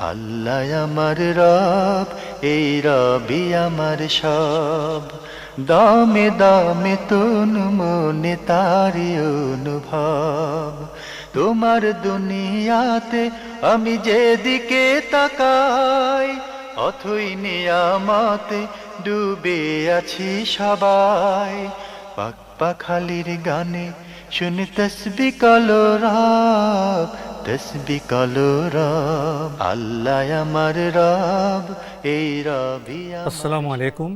আল্লাহ আমার রব, এই রবি আমার সব। দামে দামে তন মনে তারি অনুভব। তোমার দুনিয়াতে আমি যেদিকে তাকাই, অথই নিয়ামতে ডুবে আছি সবাই। পাক পাখালির গানে শুনি তসবি কলো রব, তসবি কলো রব। আল্লাহ আমার রব, এই রবি আমার। আসসালামু আলাইকুম,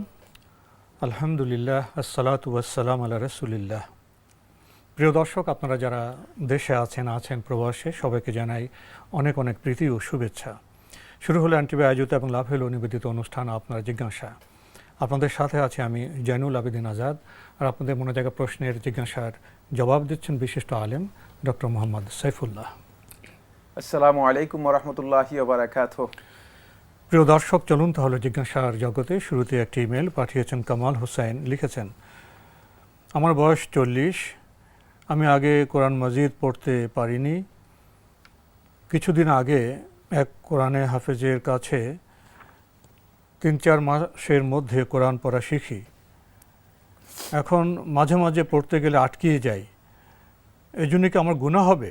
আলহামদুলিল্লাহ, আসসালাতু ওয়াসসালাম আলা রাসূলিল্লাহ। প্রিয় দর্শক, আপনারা যারা দেশে আছেন প্রবাসে, সবাইকে জানাই অনেক অনেক প্রীতি ও শুভেচ্ছা। শুরু হলো এনটিভি আয়োজিত এবং লাভেল নিবেদিত অনুষ্ঠান আপনার জিজ্ঞাসা। আপনাদের সাথে আছে আমি জয়নুল আবেদিন আজাদ, আর আপনাদের মনে জায়গা প্রশ্নের জিজ্ঞাসার জবাব দিচ্ছেন বিশিষ্ট আলেম ডক্টর মোহাম্মদ সাইফুল্লাহ। আসসালামু আলাইকুম ওরহমতুল্লাহি ওবারাকাতুহু। প্রিয় দর্শক, চলুন তাহলে জিজ্ঞাসার জগতে। শুরুতে একটি ইমেল পাঠিয়েছেন কামাল হোসেন, লিখেছেন, আমার বয়স 40। আমি আগে কোরআন মাজিদ পড়তে পারিনি। কিছুদিন আগে এক কোরআনে হাফেজের কাছে 3-4 মাসের মধ্যে কোরআন পড়া শিখি। এখন মাঝে মাঝে পড়তে গেলে আটকিয়ে যাই। এই জন্য কি আমার গুনাহ হবে?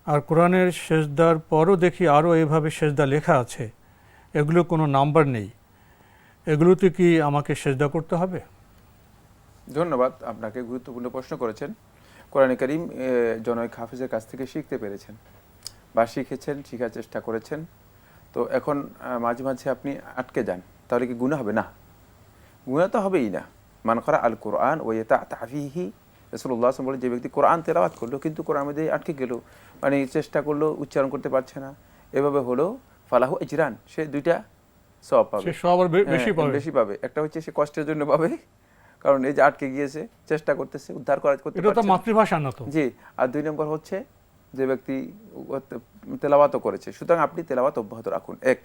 আর কোরআনের সেজদার পরও দেখি আরও এভাবে সেজদা লেখা আছে, এগুলো কোনো নাম্বার নেই। এগুলোতে কি আমাকে সেজদা করতে হবে? ধন্যবাদ, আপনাকে গুরুত্বপূর্ণ প্রশ্ন করেছেন। কোরআনে কারীম জনৈক হাফেজের কাছ থেকে শিখতে পেরেছেন বা শিখেছেন, শেখার চেষ্টা করেছেন। তো এখন মাঝে মাঝে আপনি আটকে যান, তাহলে কি গুনাহ হবে? না, গুনাহ তো হবেই না। মান করা আল কোরআন ও ইয়াতাআতা ফীহি, রাসূলুল্লাহ সাল্লাল্লাহু আলাইহি ওয়াসাল্লাম বলে, যে ব্যক্তি কোরআন তেলাওয়াত করলো কিন্তু কোরআন মধ্যে আটকে গেল, মানে চেষ্টা করলো উচ্চারণ করতে পারছে না, এভাবে হলো, ফালাহু আজরান, সে 2টা সওয়াব পাবে। সে সওয়াব বেশি পাবে। একটা হচ্ছে সে কষ্টের জন্য পাবে, কারণ এই যে আটকে গিয়েছে, চেষ্টা করতেছে, উদ্ধার করতে এটা তো পারছে না। মাতৃভাষা না তো। জি। আর 2 নম্বর হচ্ছে যে ব্যক্তি তেলাওয়াতও করেছে, সুতরাং আপনি তেলাওয়াত অব্যাহত রাখুন, 1।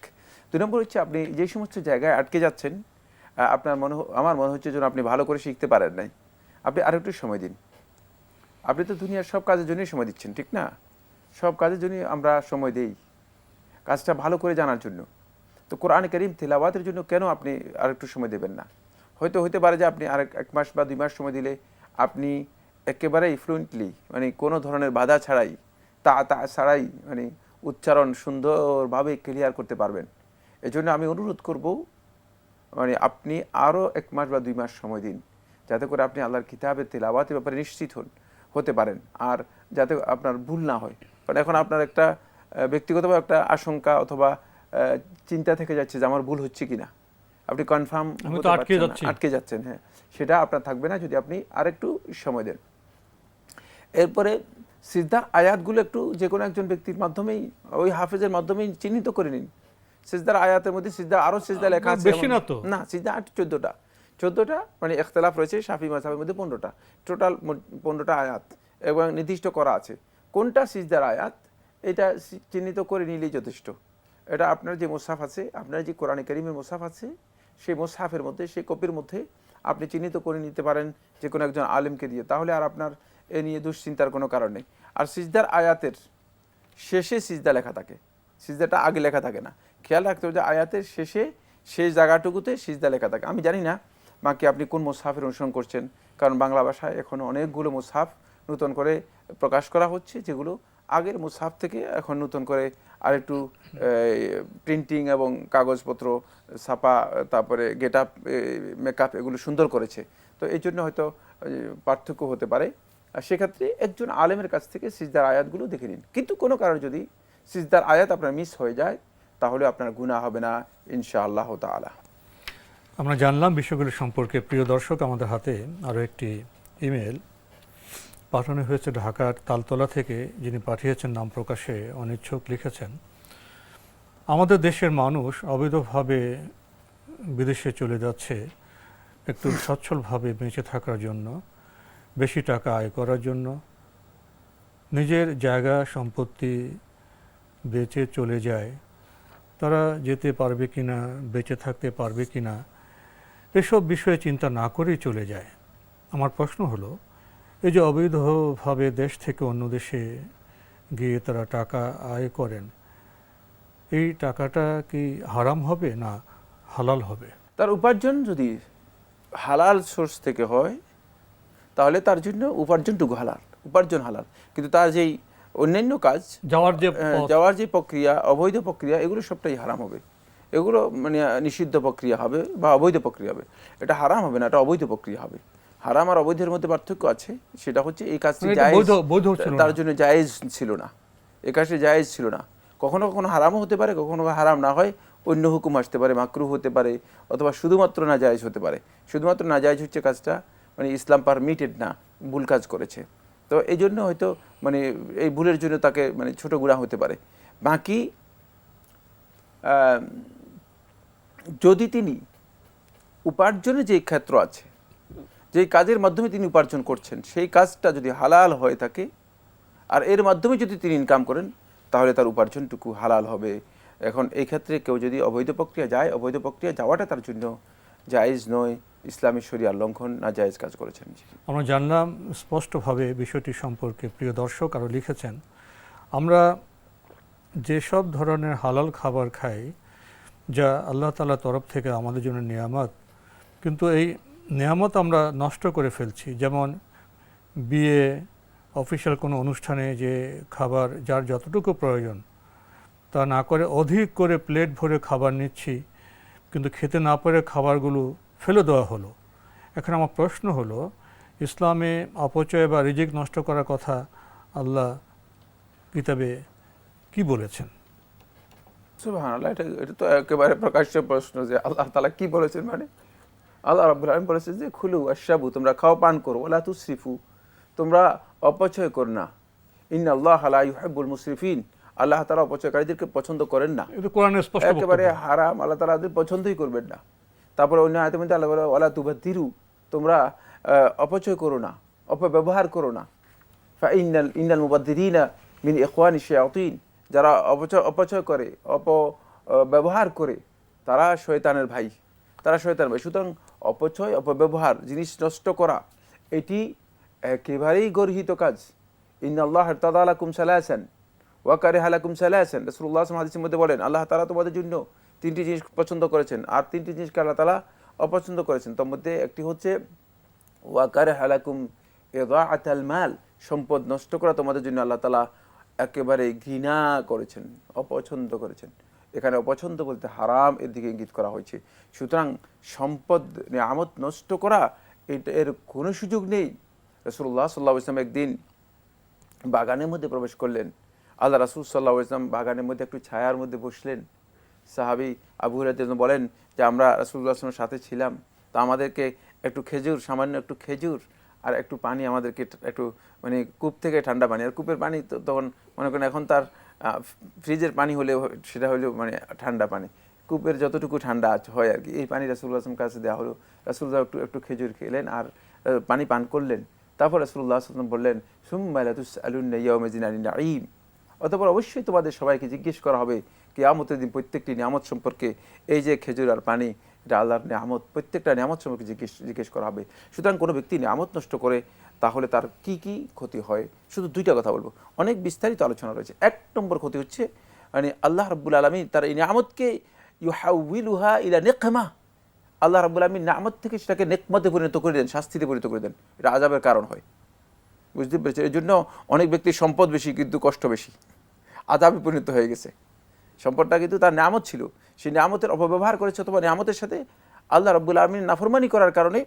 2 নম্বর হচ্ছে আপনি যে সমস্ত জায়গায় আটকে যাচ্ছেন, আমার মনে হচ্ছে যেন আপনি ভালো করে শিখতে পারেন নাই, আপনি আরেকটু সময় দিন। আপনি তো দুনিয়ার সব কাজের জন্যই সময় দিচ্ছেন, ঠিক না? সব কাজের জন্যই আমরা সময় দেই, কাজটা ভালো করে জানার জন্য। তো কোরআন কারীম তেলাওয়াতের জন্য কেন আপনি আরেকটু সময় দেবেন না? হয়তো হতে পারে যে আপনি এক মাস বা 2 মাস সময় দিলে আপনি একেবারেই ফ্লুয়েন্টলি, মানে কোনো ধরনের বাধা ছাড়াই, তা ছাড়াই, মানে উচ্চারণ সুন্দরভাবে ক্লিয়ার করতে পারবেন। এজন্য আমি অনুরোধ করব, মানে আপনি আরও 1 মাস বা 2 মাস সময় দিন, যাতে করে আপনি আল্লাহর কিতাবের তেলাওয়াতের ব্যাপারে নিশ্চিত হতে পারেন, আর যাতে আপনার ভুল না হয়। কারণ এখন আপনার একটা ব্যক্তিগতভাবে একটা আশঙ্কা অথবা চিন্তা থেকে যাচ্ছে যে আমার ভুল হচ্ছে কিনা, আপনি কনফার্ম আটকে যাচ্ছেন। হ্যাঁ, সেটা আপনার থাকবে না যদি আপনি আরেকটু সময় দেন। এরপরে সিজদার আয়াতগুলো একটু যে কোনো একজন ব্যক্তির মাধ্যমেই, ওই হাফেজের মাধ্যমেই চিহ্নিত করে নিন। সিজদার আয়াতের মধ্যে আরও সিজদা লেখা আছে, বেশি না তো? না, সিজদা 14টা, মানে ইখতিলাফ রয়েছে শাফি মাযহাবের মধ্যে 15টা, টোটাল 15টা আয়াত, এবং নির্দিষ্ট করা আছে কোনটা সিজদার আয়াত, এটা চিহ্নিত করে নিলেই যথেষ্ট। এটা আপনার যে মুসহাফ আছে, আপনার যে কোরআনে কারীমের মুসহাফ আছে, সেই মুসহাফের মধ্যে, সেই কপির মধ্যে আপনি চিহ্নিত করে নিতে পারেন যে কোনো একজন আলেমকে দিয়ে, তাহলে আর আপনার এ নিয়ে দুশ্চিন্তার কোনো কারণ নেই। আর সিজদার আয়াতের শেষে সিজদা লেখা থাকে, সিজদাটা আগে লেখা থাকে না। খেয়াল রাখতে হবে যে আয়াতের শেষে, শেষ জায়গাটুকুতে সিজদা লেখা থাকে। আমি জানি না বাকি আপনি কোন মুসহাফের অনুসরণ করছেন, কারণ বাংলা ভাষায় এখন অনেকগুলো মুসহাফ নতুন করে প্রকাশ করা হচ্ছে, যেগুলো আগের মুসহাফ থেকে এখন নতুন করে আরেকটু প্রিন্টিং এবং কাগজপত্র ছাপা, তারপরে গেট আপ, মেকআপ, এগুলো সুন্দর করেছে। তো এই জন্য হয়তো পার্থক্য হতে পারে। আর সেক্ষেত্রে একজন আলেমের কাছ থেকে সিজদার আয়াতগুলো দেখে নিন। কিন্তু কোনো কারণে যদি সিজদার আয়াত আপনার মিস হয়ে যায়, তাহলে আপনার গুনাহ হবে না ইনশাআল্লাহ তাআলা। আমরা জানলাম বিষয়গুলো সম্পর্কে। প্রিয় দর্শক, আমাদের হাতে আরও একটি ইমেল পাঠানো হয়েছে ঢাকার তালতলা থেকে। যিনি পাঠিয়েছেন নাম প্রকাশে অনিচ্ছুক, লিখেছেন, আমাদের দেশের মানুষ অবৈধভাবে বিদেশে চলে যাচ্ছে একটু সচ্ছলভাবে বেঁচে থাকার জন্য, বেশি টাকা আয় করার জন্য। নিজের জায়গা সম্পত্তি বেচে চলে যায়। তারা যেতে পারবে কিনা, বেঁচে থাকতে পারবে কিনা, এসব বিষয়ে চিন্তা না করেই চলে যায়। আমার প্রশ্ন হলো, এই যে অবৈধভাবে দেশ থেকে অন্য দেশে গিয়ে তারা টাকা আয় করেন, এই টাকাটা কি হারাম হবে না হালাল হবে? তার উপার্জন যদি হালাল সোর্স থেকে হয় তাহলে তার জন্য উপার্জনটুকু হালাল, উপার্জন হালাল। কিন্তু তার যেই অন্যান্য কাজ, যাওয়ার যে প্রক্রিয়া, অবৈধ প্রক্রিয়া, এগুলো সবটাই হারাম হবে। এগুলো মানে নিষিদ্ধ প্রক্রিয়া হবে বা অবৈধ প্রক্রিয়া হবে। এটা হারাম হবে না, এটা অবৈধ প্রক্রিয়া হবে। হারাম আর অবৈধের মধ্যে পার্থক্য আছে, সেটা হচ্ছে এই কাজটি জায়েজ, তার জন্য জায়েজ ছিল না, এই কাজটি জায়েজ ছিল না। কখনো কখনো হারামও হতে পারে, কখনো হারাম না হয় অন্য হুকুম আসতে পারে, মাকরুহ হতে পারে, অথবা শুধুমাত্র নাজায়েজ হতে পারে। শুধুমাত্র নাজায়েজ হচ্ছে কাজটা মানে ইসলাম পারমিটেড না, ভুল কাজ করেছে, তো এই জন্য হয়তো মানে এই ভুলের জন্য তাকে মানে ছোট গুনাহ হতে পারে। বাকি যদি তিনি উপার্জনের যে ক্ষেত্র আছে, যে কাজের মাধ্যমে তিনি উপার্জন করছেন, সেই কাজটা যদি হালাল হয়ে থাকে আর এর মাধ্যমে যদি তিনি ইনকাম করেন, তাহলে তার উপার্জনটুকু হালাল হবে। এখন এই ক্ষেত্রে কেউ যদি অবৈধ প্রক্রিয়া যায়, অবৈধ প্রক্রিয়া যাওয়াটা তার জন্য জায়েজ নয়, ইসলামী শরিয়ার লঙ্ঘন, না জায়েজ কাজ করেছেন। আমরা জানলাম স্পষ্টভাবে বিষয়টি সম্পর্কে। প্রিয় দর্শক আরও লিখেছেন, আমরা যেসব ধরনের হালাল খাবার খাই যা আল্লাহ তাআলার তরফ থেকে আমাদের জন্য নিয়ামত, কিন্তু এই নিয়ামত আমরা নষ্ট করে ফেলছি। যেমন বিয়ে, অফিসিয়াল কোনো অনুষ্ঠানে যে খাবার যার যতটুকু প্রয়োজন তা না করে অধিক করে প্লেট ভরে খাবার নিচ্ছি, কিন্তু খেতে না পারে খাবারগুলো ফেলে দেওয়া হলো। এখন আমার প্রশ্ন হলো, ইসলামে অপচয় বা রিজিক নষ্ট করার কথা আল্লাহ কিতাবে কি বলেছেন? সুবহানাল্লাহ, এটা তো একেবারে প্রকাশ্য প্রশ্ন যে আল্লাহ তাআলা কি বলেছেন। মানে আল্লাহ রাব্বুল আলামিন বলেছেন যে খুলু ওয়াশরাবু, তোমরা খাও পান করো, ওয়ালা তুসরিফু, তোমরা অপচয় করো না। ইন্নাল্লাহা লা ইউহিব্বুল মুসরিফিন, আল্লাহ তাআলা অপচয়কারীদেরকে পছন্দ করেন না। এটা কোরআনের স্পষ্ট বক্তব্য। একেবারে হারাম, আল্লাহ তাআলা এদের পছন্দই করবেন না। তারপরে অন্য আয়াতের মধ্যে আল্লাহ বলে ওয়ালা তুবাদ্দিরু, তোমরা অপচয় করো না, অপব্যবহার করো না। ইন্নাল মুবাদ্দিরিনা মিন ইখওয়ানি শায়াতিন, যারা অপচয় করে, অপব্যবহার করে, তারা শয়তানের ভাই, তারা শয়তানের ভাই। সুতরাং অপচয়, অপব্যবহার, জিনিস নষ্ট করা, এটি একেবারেই গর্হিত কাজ। ইন্নাল্লাহ ইরতাদা লাকুম সালাসান ওয়া কারিহা লাকুম সালাসান, রাসূলুল্লাহ সাল্লাল্লাহু আলাইহি ওয়াসাল্লাম হাদিসের মধ্যে বলেন আল্লাহ তাআলা তোমাদের জন্য তিনটি জিনিস পছন্দ করেছেন, আর তিনটি জিনিসকে আল্লাহ তাআলা অপছন্দ করেছেন। তার মধ্যে একটি হচ্ছে ওয়া কারিহা লাকুম ইদাআতাল মাল, সম্পদ নষ্ট করা তোমাদের জন্য আল্লাহ তাআলা একেবারে ঘৃণা করেছেন, অপছন্দ করেছেন। এখানে অপছন্দ বলতে হারাম এর দিকে ইঙ্গিত করা হয়েছে। সুতরাং সম্পদ নিয়ামত নষ্ট করা, এর কোনো সুযোগ নেই। রাসূলুল্লাহ সাল্লাল্লাহু আলাইহি ওয়াসাল্লাম একদিন বাগানের মধ্যে প্রবেশ করলেন। আল্লাহ রাসূল সাল্লাল্লাহু আলাইহি ওয়াসাল্লাম বাগানের মধ্যে একটু ছায়ার মধ্যে বসলেন। সাহাবী আবু হুরায়রা বলেন যে আমরা রাসূলুল্লাহ সাল্লাল্লাহু আলাইহি ওয়াসাল্লামের সাথে ছিলাম, তা আমাদেরকে একটু খেজুর, সামান্য একটু খেজুর আর একটু পানি, আমাদেরকে একটু মানে কূপ থেকে ঠান্ডা পানি, আর কূপের পানি তো তখন মনে করেন এখন তার ফ্রিজের পানি হলেও সেটা হলেও মানে ঠান্ডা পানি, কূপের যতটুকু ঠান্ডা হয় আর কি, এই পানি রাসূলুল্লাহ সাল্লাল্লাহু আলাইহি ওয়াসাল্লামের কাছে দেওয়া হলো। রাসূলুল্লাহ একটু খেজুর খেলেন আর পানি পান করলেন। তারপর রাসূলুল্লাহ সাল্লাল্লাহু আলাইহি ওয়াসাল্লাম বললেন সুম্মা লা তুসআলুন্না ইয়াওমাইযিন আনিন নাঈম, অতঃপর অবশ্যই তোমাদের সবাইকে জিজ্ঞেস করা হবে কিয়ামতের দিন প্রত্যেকটি নিয়ামত সম্পর্কে। এই যে খেজুর আর পানি, এটা আল্লাহর নিয়ামত, প্রত্যেকটা নিয়ামত সম্পর্কে জিজ্ঞেস করা হবে। সুতরাং কোনো ব্যক্তি নিয়ামত নষ্ট করে তাহলে তার কি কি ক্ষতি হয়, শুধু দুইটা কথা বলবো, অনেক বিস্তারিত আলোচনা রয়েছে। এক নম্বর ক্ষতি হচ্ছে মানে আল্লাহ রাব্বুল আলামিন তার এই নিয়ামতকে ইউহাউইলুহা ইলা নিকমা, আল্লাহ রাব্বুল আলামিন নিয়ামত থেকে সেটাকে নেকমতে পরিণত করে দেন, শাস্তিতে পরিণত করে দেন। এটা আযাবের কারণ হয়, বুঝতে পেরেছেন? এই জন্য অনেক ব্যক্তির সম্পদ বেশি কিন্তু কষ্ট বেশি, আযাবে পরিণত হয়ে গেছে। সম্পদটা কিন্তু তার নিয়ামত ছিল, সেই নিয়ামতের অপব্যবহার করেছে, অথবা নিয়ামতের সাথে আল্লাহ রাব্বুল আলামিন নাফরমানি করার কারণে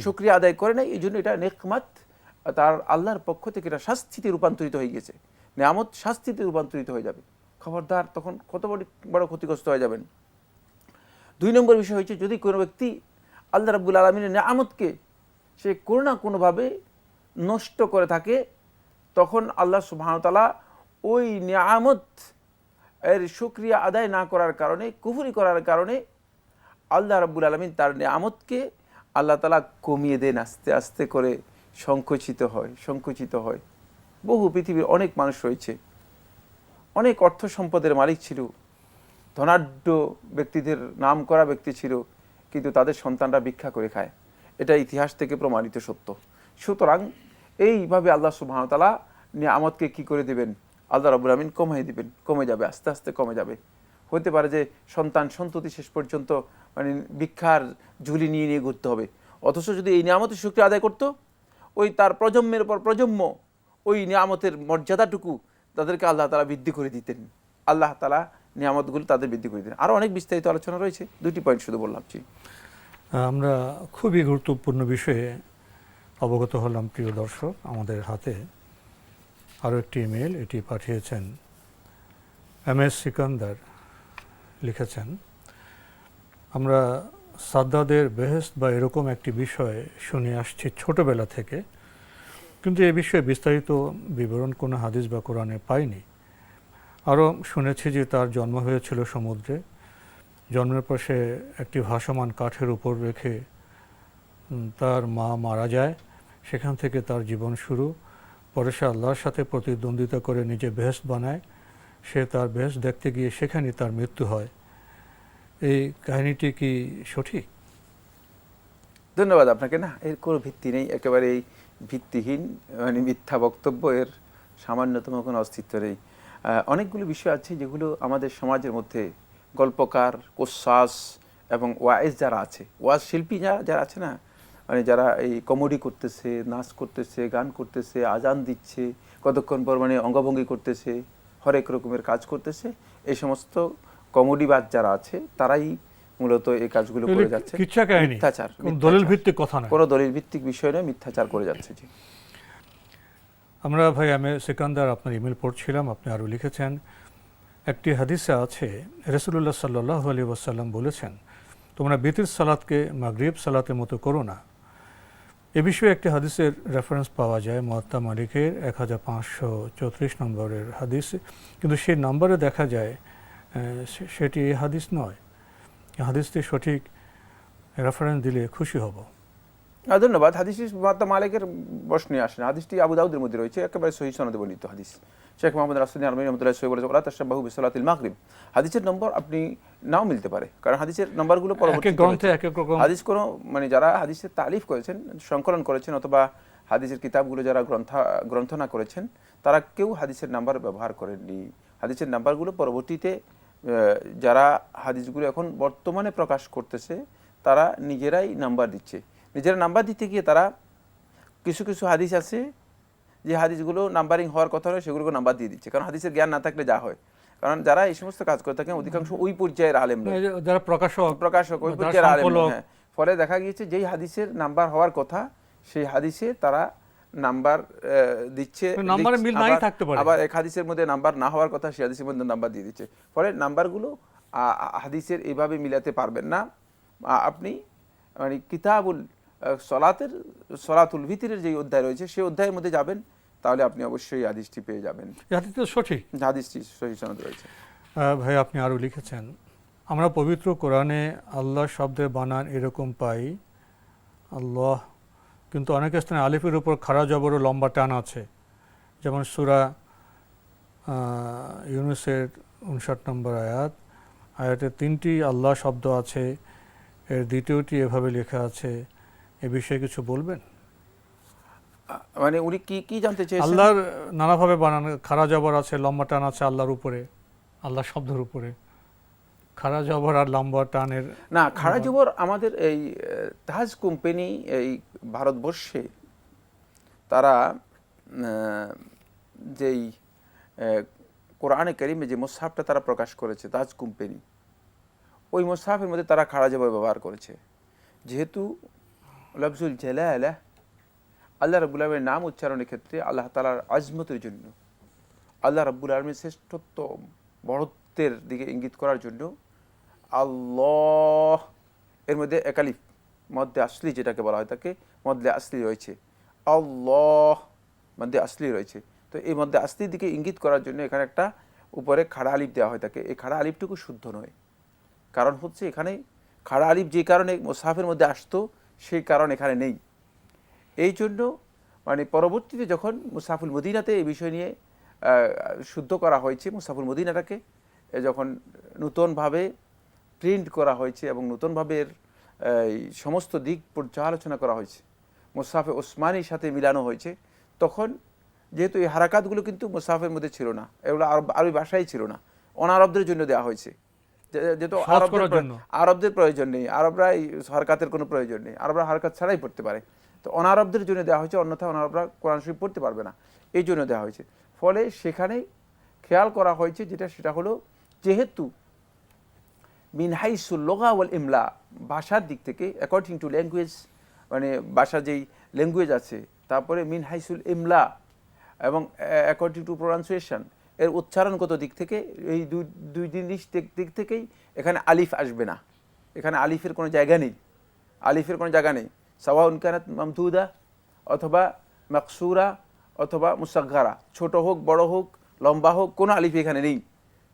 শুকরিয়া আদায় করে নাই, এই জন্য এটা নেকমাত, তার আল্লাহর পক্ষ থেকে এটা শাস্তিতে রূপান্তরিত হয়ে গেছে। নিয়ামত শাস্তিতে রূপান্তরিত হয়ে যাবে, খবরদার, তখন কত বড় ক্ষতিগ্রস্ত হয়ে যাবেন। দুই নম্বর বিষয় হচ্ছে যদি কোনো ব্যক্তি আল্লাহ রাব্বুল আলামিনের নিয়ামতকে সে কোনো না কোনোভাবে নষ্ট করে থাকে, তখন আল্লাহ সুবহানাহু ওয়া তাআলা ওই নিয়ামত এর শুকরিয়া আদায় না করার কারণে, কুফরি করার কারণে আল্লাহ রাব্বুল আলামিন তার নিয়ামতকে আল্লাহ তাআলা কমিয়ে দেন, আস্তে আস্তে করে সংকুচিত হয়। বহু পৃথিবীর অনেক মানুষ রয়েছে, অনেক অর্থ সম্পদের মালিক ছিল, ধনাঢ্য ব্যক্তিদের নাম করা ব্যক্তি ছিল, কিন্তু তাদের সন্তানরা ভিক্ষা করে খায়। এটা ইতিহাস থেকে প্রমাণিত সত্য। সুতরাং এইভাবে আল্লাহ সুবহানাহু ওয়া তাআলা নিয়ামতকে কি করে দেবেন, আল্লাহ রাব্বুল আমিন কমিয়ে দিবেন, কমে যাবে, আস্তে আস্তে কমে যাবে। হতে পারে যে সন্তান সন্ততি শেষ পর্যন্ত মানে ভিক্ষার ঝুলি নিয়ে নিয়ে ঘুরতে হবে। অথচ যদি এই নিয়ামতের শুকরিয়া আদায় করতো, ওই তার প্রজন্মের পর প্রজন্ম ওই নিয়ামতের মর্যাদাটুকু তাদেরকে আল্লাহ তাআলা বৃদ্ধি করে দিতেন। আল্লাহ তাআলা নিয়ামতগুলো তাদের বৃদ্ধি করে দিতেন। আরও অনেক বিস্তারিত আলোচনা রয়েছে, 2টি পয়েন্ট শুধু বললাম। জি, আমরা খুবই গুরুত্বপূর্ণ বিষয়ে অবগত হলাম প্রিয় দর্শক। আমাদের হাতে আরও একটি ইমেল, এটি পাঠিয়েছেন MS সিকান্দার, লিখেছেন, আমরা সাদ্দাদের বেহেশত বা এরকম একটি বিষয় শুনে আসছি ছোটবেলা থেকে, কিন্তু এ বিষয়ে বিস্তারিত বিবরণ কোনো হাদিস বা কোরআনে পাইনি। আরও শুনেছি যে তার জন্ম হয়েছিল সমুদ্রে, জন্মের পর সে একটি ভাসমান কাঠের উপর রেখে তার মা মারা যায়, সেখান থেকে তার জীবন শুরু। পরে সে আল্লাহর সাথে প্রতিদ্বন্দ্বিতা করে নিজে বেহেশত বানায়, সে তার বেহেশত দেখতে গিয়ে সেখানেই তার মৃত্যু হয়। এই কাহিনীটি কি সঠিক? ধন্যবাদ আপনাকে। না, এর কোনো ভিত্তি নেই, একেবারে এই ভিত্তিহীন মানে মিথ্যা বক্তব্য, এর সামান্যতম কোনো অস্তিত্ব নেই। অনেকগুলো বিষয় আছে যেগুলো আমাদের সমাজের মধ্যে গল্পকার, কোসাস এবং ওয়াইজ যারা আছে, ওয়াজ শিল্পী যারা আছে না, মানে যারা এই কমেডি করতেছে, নাচ করতেছে, গান করতেছে, আজান দিচ্ছে, কতক্ষণ পর মানে অঙ্গভঙ্গি করতেছে, হরেক রকমের কাজ করতেছে, এই সমস্ত কমেডিবাজ যারা আছে তারাই মূলত এই কাজগুলো করে যাচ্ছে। মিথ্যাচার, দলিল ভিত্তিক কথা না, কোনো দলিল ভিত্তিক বিষয় নয়, মিথ্যাচার করে যাচ্ছে। জি, আমরা ভাই MS সিকান্দার আপনার ইমেল পড়ছিলাম, আপনি আরও লিখেছেন, একটি হাদিসে আছে রাসূলুল্লাহ সাল্লাল্লাহু আলাইহি ওয়াসাল্লাম বলেছেন, তোমরা বিতির সালাতকে মাগরিব সালাতের মতো করো না। এ বিষয়ে একটি হাদিসের রেফারেন্স পাওয়া যায় মুয়াত্তা মালিকের 1534 নম্বরের হাদিস, কিন্তু সেই নম্বরে দেখা যায় সেটি এই হাদিস নয়। এই হাদিসটি সঠিক রেফারেন্স দিলে খুশি হব। ধন্যবাদ। হাদিসটি মুয়াত্তা মালিকের প্রশ্নে আসে না, হাদিসটি আবু দাউদের মধ্যে রয়েছে, একেবারে সহিহ সনদে বর্ণিত হাদিস। শেখ মোহাম্মদ রাসূলুল্লাহ আলমী রহমতুল্লাহ সহি বলেছে, ওয়ালা তাশাব্বাহু বিসসালাতিল মাগরিব। হাদিসের নম্বর আপনি নাও মিলতে পারে, কারণ হাদিসের নম্বরগুলো পরবর্তী গ্রন্থে এক এক রকম। হাদিস কোনো মানে যারা হাদিসের তালিফ করেছেন, সংকলন করেছেন, অথবা হাদিসের কিতাবগুলো যারা গ্রন্থনা করেছেন, তারা কেউ হাদিসের নাম্বার ব্যবহার করেননি। হাদিসের নাম্বারগুলো পরবর্তীতে যারা হাদিসগুলো এখন বর্তমানে প্রকাশ করতেছে তারা নিজেরাই নাম্বার দিচ্ছে। নিজেরা নাম্বার দিতে গিয়ে তারা কিছু কিছু হাদিস আছে যে হাদিসগুলো নাম্বারিং হওয়ার কথা নয়, সেগুলোকে নাম্বার দিয়ে দিচ্ছে, কারণ হাদিসের জ্ঞান না থাকলে যা হয়। কারণ যারা এই সমস্ত কাজ করে থাকেন অধিকাংশ ওই পর্যায়ের আলেম নয়, যারা প্রকাশক ওই পর্যায়ের আলেম নয়। হ্যাঁ, ফলে দেখা গিয়েছে যেই হাদিসের নাম্বার হওয়ার কথা সেই হাদিসে তারা নাম্বার দিচ্ছে, আবার এক হাদিসের মধ্যে নাম্বার না হওয়ার কথা সেই হাদিসের মধ্যে নাম্বার দিয়ে দিচ্ছে। ফলে নাম্বারগুলো হাদিসের এইভাবে মিলাতে পারবেন না। আপনি মানে কিতাবুল সলাতুল ভিতরের যে অধ্যায় রয়েছে সেই অধ্যায়ের মধ্যে যাবেন, তাহলে আপনি অবশ্যই হাদিসটি পেয়ে যাবেন। সঠিক হাদিসটি সহিহ সনদ রয়েছে। ভাই আপনি আরও লিখেছেন, আমরা পবিত্র কোরআনে আল্লাহ শব্দের বানান এরকম পাই আল্লাহ, কিন্তু অনেক স্থানে আলিফের উপর খাড়া জবর ও লম্বা টান আছে, যেমন সূরা ইউনূসের 59 নম্বর আয়াতে 3টি আল্লাহ শব্দ আছে, এর দ্বিতীয়টি এভাবে লেখা আছে, এ বিষয়ে কিছু বলবেন? মানে উনি কি জানতে চেয়েছেন? আল্লাহর নানাভাবে বানান, খাড়া জবর আছে, লম্বা টান আছে আল্লাহর উপরে, আল্লাহ শব্দের উপরে খাড়া জবর আর লম্বা টানের। না, খাড়া জবর আমাদের এই তাজ কোম্পানি এই ভারতবর্ষে তারা যেই কোরআনে কারিমে যে মুসহাফটা তারা প্রকাশ করেছে তাজ কোম্পানি, ওই মুসহাফের মধ্যে তারা খাড়া জবর ব্যবহার করেছে। যেহেতু লফজুল জালালাহ আল্লাহ রাব্বুল আলামিনের নাম উচ্চারণের ক্ষেত্রে আল্লাহ তাআলার আজমতের জন্য, আল্লাহ রাব্বুল আলামিনের শ্রেষ্ঠত্ব বড়ত্বের দিকে ইঙ্গিত করার জন্য আল্লাহ এর মধ্যে একালিফ মধ্যে আসলি যেটাকে বলা হয় তাকে মধ্যে আসলি রয়েছে, আল্লাহ মধ্যে আসলি রয়েছে। তো এই মধ্যে আসলির দিকে ইঙ্গিত করার জন্য এখানে একটা উপরে খাড়া আলিফ দেওয়া হয় তাকে। এই খাড়া আলিফটুকু শুদ্ধ নয়, কারণ হচ্ছে এখানে খাড়া আলিফ যে কারণে মুসহাফের মধ্যে আসতো সেই কারণ এখানে নেই। এই জন্য মানে পরবর্তীতে যখন মুসহাফুল মদিনাতে এই বিষয় নিয়ে শুদ্ধ করা হয়েছে, মুসহাফুল মদিনাটাকে যখন নূতনভাবে প্রিন্ট করা হয়েছে এবং নূতনভাবে এর সমস্ত দিক পর্যালোচনা করা হয়েছে, মুসহাফে ওসমানির সাথে মিলানো হয়েছে, তখন যেহেতু এই হারাকাতগুলো কিন্তু মুসাফের মধ্যে ছিল না, এগুলো আরবি ভাষাই ছিল না, অনারবদের জন্য দেওয়া হয়েছে। যেহেতু আরবদের প্রয়োজন নেই, আরবরা এই হারকাতের কোনো প্রয়োজন নেই, আরবরা হারকাত ছাড়াই পড়তে পারে, তো অনারবদের জন্য দেওয়া হয়েছে, অন্যথা অনারবরা কোরআন শরীফ পড়তে পারবে না, এই জন্য দেওয়া হয়েছে। ফলে সেখানে খেয়াল করা হয়েছে সেটা হলো যেহেতু মিন হাইসুল লুগা ওয়াল ইমলা, ভাষার দিক থেকে অ্যাকর্ডিং টু ল্যাঙ্গুয়েজ, মানে ভাষার যেই ল্যাঙ্গুয়েজ আছে, তারপরে মিন হাইসুল ইমলা এবং অ্যাকর্ডিং টু প্রোনাউন্সিয়েশন, এর উচ্চারণগত দিক থেকে এই দুই জিনিস দিক থেকেই এখানে আলিফ আসবে না, এখানে আলিফের কোনো জায়গা নেই, আলিফের কোনো জায়গা নেই। সাওয়াউন কানাত মামদুদা অথবা মাকসুরা অথবা মুসাগগারা, ছোট হোক বড় হোক লম্বা হোক, কোনো আলিফ এখানে নেই,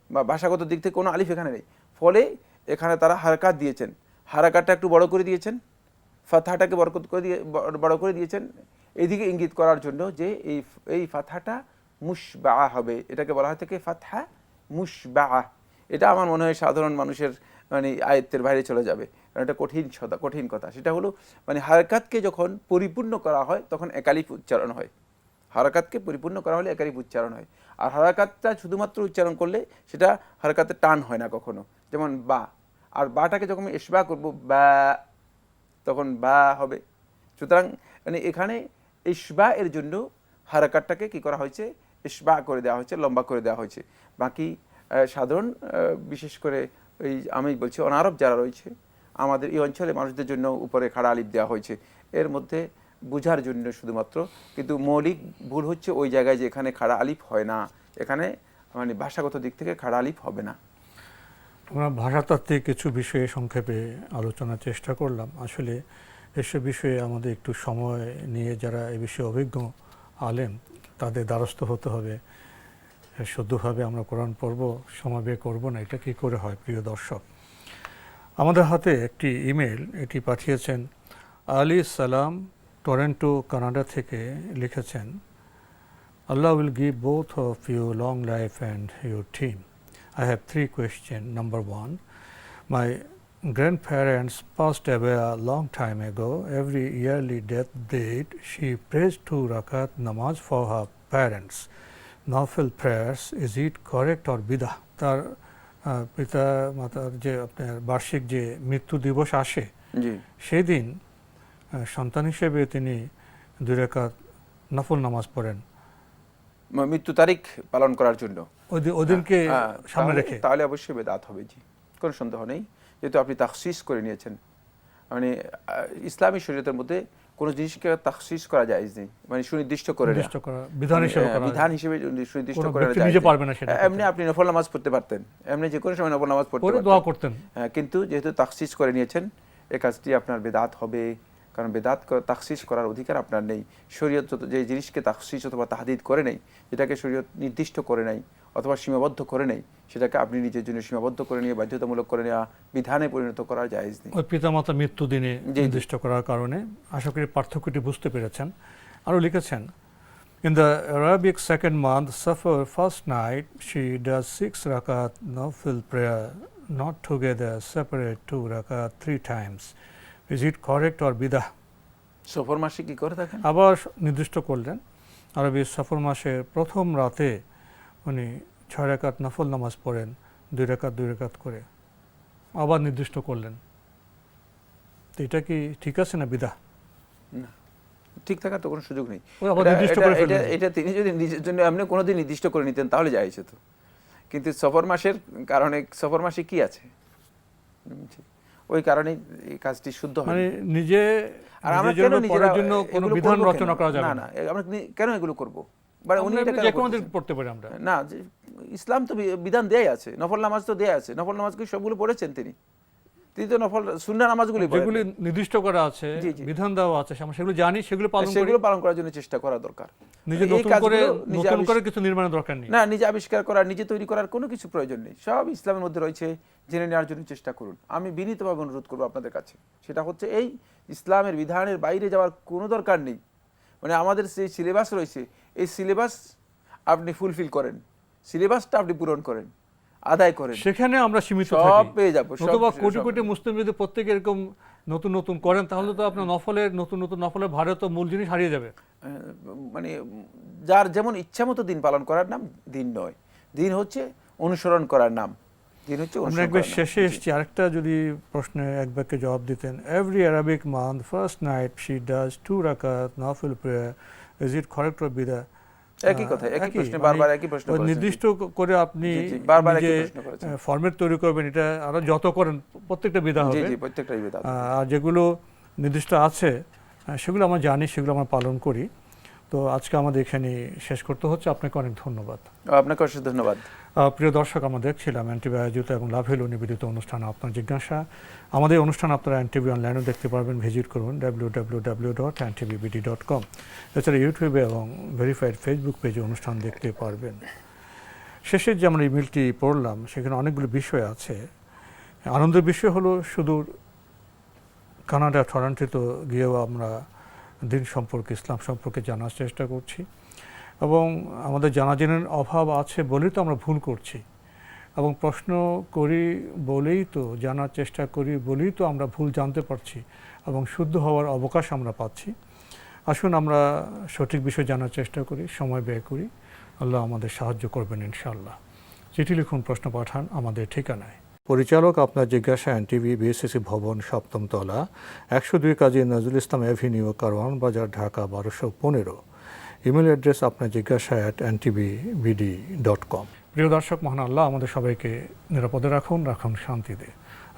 বা ভাষাগত দিক থেকে কোনো আলিফ এখানে নেই। ফলে এখানে তারা হারকাত দিয়েছেন, হারাকাতটা একটু বড় করে দিয়েছেন, ফাতহাটাকে বড় করে দিয়েছেন, এদিকে ইঙ্গিত করার জন্য যে এই ফাতহাটা মুশবাআ হবে, এটাকে বলা হয় থেকে ফাতহা মুশবাআ। এটা আমার মনে হয় সাধারণ মানুষের মানে আয়ত্তের বাইরে চলে যাবে, কারণ এটা কঠিন কথা। সেটা হলো মানে হারকাতকে যখন পরিপূর্ণ করা হয় তখন একালিফ উচ্চারণ হয়, হারকাতকে পরিপূর্ণ করা হলে একালিফ উচ্চারণ হয়। আর হারকাতটা শুধুমাত্র উচ্চারণ করলে সেটা হারকাতের টান হয় না কখনো, যেমন বা, আর বাটাকে যখন আমি ইশবা করব বা, তখন বা হবে। সুতরাং মানে এখানে ইশবা এর জন্য হারকাতটাকে কি করা হয়েছে, ইশবা করে দেওয়া হয়েছে, লম্বা করে দেওয়া হয়েছে। বাকি সাধারণ বিশেষ করে এই আমি বলছি অনারব যারা রয়েছে আমাদের এই অঞ্চলে মানুষদের জন্য উপরে খাড়া আলিফ দেওয়া হয়েছে, এর মধ্যে বোঝার জন্য শুধুমাত্র, কিন্তু মৌলিক ভুল হচ্ছে ওই জায়গায় যে এখানে খাড়া আলিফ হয় না, এখানে মানে ভাষাগত দিক থেকে খাড়া আলিফ হবে না। আমরা ভাষাতাত্ত্বিক কিছু বিষয়ে সংক্ষেপে আলোচনার চেষ্টা করলাম। আসলে এসব বিষয়ে আমাদের একটু সময় নিয়ে যারা এ বিষয়ে অভিজ্ঞ আলেম তাদের দ্বারস্থ হতে হবে। শুদ্ধভাবে আমরা কোরআন পড়ব, সময় বের করবো না, এটা কী করে হয়? প্রিয় দর্শক, আমাদের হাতে একটি ইমেল, এটি পাঠিয়েছেন আলী সালাম, টরন্টো কানাডা থেকে লিখেছেন, Allah will give both of you long life and your team. I have 3 questions. Number 1, my grandparents passed away a long time ago. Every yearly death date, she prays 2 rakat namaz for her parents. Nafil prayers, is it correct or bidah? তার পিতা মাতার যে আপনার বার্ষিক যে মৃত্যু দিবস আসে, সেই দিন সন্তান হিসেবে তিনি 2 রাকাত নফল নামাজ পড়েন মৃত্যু তারিখ পালন করার জন্য, ওদিনকে সামনে রেখে, তাহলে অবশ্যই বেদাত হবে। জি, কোনো সন্দেহ নেই, যেহেতু আপনি তাখসিস করে নিয়েছেন। মানে ইসলামী শরীয়তের মধ্যে কোনো জিনিসকে তাখসিস করা জায়েজ নেই, মানে সুনির্দিষ্ট করে বিধান হিসেবে সুনির্দিষ্ট করে এমনি আপনি নফল নামাজ পড়তে পারতেন, এমনি যে কোনো সময় নফল নামাজ পড়তে দোয়া করতেন, কিন্তু যেহেতু তাখসিস করে নিয়েছেন এই কাজটি আপনার বেদাত হবে, কারণ বেদাত তাখসিস করার অধিকার আপনার নেই। শরীয়ত যে জিনিসকে তাখসিস অথবা তাহদিদ করে নেই, যেটাকে শরীয়ত নির্দিষ্ট করে নেই অথবা সীমাবদ্ধ করে নেই, সেটাকে আপনি নিজের জন্য সীমাবদ্ধ করে নিয়ে বাধ্যতামূলক করে নেওয়া, বিধানে পরিণত করা জায়েজ নেই। ওই পিতামাতা মৃত্যু দিনে নির্দিষ্ট করার কারণে আশা করি পার্থক্যটি বুঝতে পেরেছেন। আরও লিখেছেন, in the Arabic second month, Safar first night, she does 6 rakat nafil prayer, not together, separate 2 rakat 3 times. Is it correct or bidah? সফর মাসে কি করে থাকেন? আবার নির্দিষ্ট করলেন, আরবি সফর মাসের প্রথম রাতে উনি 6 রাকাত নফল নামাজ পড়েন, 2 রাকাত করে, আবার নির্দিষ্ট করলেন। তো এটা কি ঠিক আছে না বিদা? না, ঠিক থাকার তো কোনো সুযোগ নেই। এটা তিনি যদি নিজের জন্য এমনি কোনোদিন নির্দিষ্ট করে নিতেন তাহলে জায়েজ হতো, কিন্তু সফর মাসের কারণে, সফর মাসে কি আছে, ওই কারণে এই কাজটি শুদ্ধ হয়। মানে নিজে আর আমরা কেন নিজের জন্য কোনো বিধান রচনা করা যাবে না, আমরা কেন এগুলো করব? মানে উনি এটা যে কোনো দিন পড়তে পারি আমরা না, ইসলাম তো বিধান দেয়াই আছে, নফল নামাজ তো দেয়া আছে, নফল নামাজ কি সবগুলো পড়েছেন তিনি তো নফল সুন্নাহ নামাজগুলি যেগুলি নির্দিষ্ট করা আছে, বিধান দেওয়া আছে, আমরা সেগুলো জানি, সেগুলো পালন করার জন্য চেষ্টা করা দরকার। নিজে নতুন করে কিছু নির্মাণের দরকার নেই, না, নিজে আবিষ্কার করার, নিজে তৈরি করার কোনো কিছু প্রয়োজন নেই, সব ইসলামের মধ্যে রয়েছে, জেনে নেওয়ার জন্য চেষ্টা করুন। আমি বিনীতভাবে অনুরোধ করবো আপনাদের কাছে, সেটা হচ্ছে এই ইসলামের বিধানের বাইরে যাওয়ার কোনো দরকার নেই। মানে আমাদের যে সিলেবাস রয়েছে, এই সিলেবাস আপনি ফুলফিল করেন, সিলেবাসটা আপনি পূরণ করেন, আদায় করেন, সেখানে আমরা সীমিত সব পেয়ে যাবো। অথবা কোটি কোটি মুসলিম যদি প্রত্যেকে এরকম নতুন নতুন করেন, তাহলে তো আপনার নফলের নতুন নফলের ভারে তো মূল জিনিস হারিয়ে যাবে। মানে যার যেমন ইচ্ছা মতো দিন পালন করার নাম দিন নয়, দিন হচ্ছে অনুসরণ করার নাম, দিন হচ্ছে আমরা অনুসরণ একবার করার নাম। শেষে এসেছি, আরেকটা যদি প্রশ্নে এক বাক্যে জবাব দিতেন। Every Arabic month first night she does 2 রাকাত নফল prayer, is it correct or বিদআ? একই কথা, একই প্রশ্ন, বারবার একই প্রশ্ন করেছেন। নির্দিষ্ট করে আপনি জি, বারবার একই নিজে প্রশ্ন করেছেন। ফরম্যাট তৈরি করবেন, এটা আরো যত করেন প্রত্যেকটা বিদা জি হবে। জি, প্রত্যেকটাই বিদআত। আর যেগুলো নির্দিষ্ট আছে সেগুলো আমরা জানি, সেগুলো আমরা পালন করি। তো আজকে আমাদের এখানে শেষ করতে হচ্ছে। আপনাকে অনেক ধন্যবাদ। আপনাকে অশেষ ধন্যবাদ। প্রিয় দর্শক, আমরা দেখছিলাম এনটিভি আয়োজিত এবং লাভেল নিবেদিত অনুষ্ঠান আপনার জিজ্ঞাসা। আমাদের অনুষ্ঠান আপনারা এনটিভি অনলাইনেও দেখতে পারবেন, ভিজিট করুন www.ntvbd.com। এছাড়া ইউটিউবে এবং ভেরিফাইড ফেসবুক পেজে অনুষ্ঠান দেখতে পারবেন। শেষে যে আমরা ইমেলটি পড়লাম সেখানে অনেকগুলো বিষয় আছে। আনন্দের বিষয় হলো সুদূর কানাডা টরন্টোতে গিয়েও আমরা দিন সম্পর্কে, ইসলাম সম্পর্কে জানার চেষ্টা করছি এবং আমাদের জানার অভাব আছে বলেই তো আমরা ভুল করছি এবং প্রশ্ন করি বলেই তো, জানার চেষ্টা করি বলেই তো আমরা ভুল জানতে পারছি এবং শুদ্ধ হওয়ার অবকাশ আমরা পাচ্ছি। আসুন আমরা সঠিক বিষয় জানার চেষ্টা করি, সময় ব্যয় করি। আল্লাহ আমাদের সাহায্য করবেন ইনশাআল্লাহ। চিঠি লিখুন, প্রশ্ন পাঠান আমাদের ঠিকানায়। পরিচালক আপনার জিজ্ঞাসা, এনটিভি, বিএসসি ভবন, 7ম তলা, 102 কাজী নজরুল ইসলাম এভিনিউ, কারওয়ান বাজার, ঢাকা 1215। ইমেল অ্যাড্রেস আপনার জিজ্ঞাসা @ntvbd.com। প্রিয় দর্শক, মহান আল্লাহ আমাদের সবাইকে নিরাপদে রাখুন, রাখুন শান্তিতে।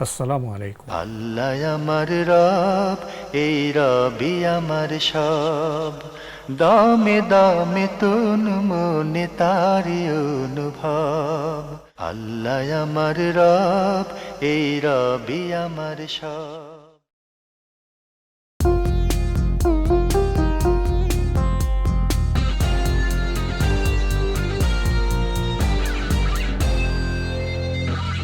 আসসালামু আলাইকুম। আল্লাহ আমার রব, এই রবি আমার সব, দামে দামে তুন মনে তারি অনুভব। আল্লাহ আমার রব, এই রবি আমার সব।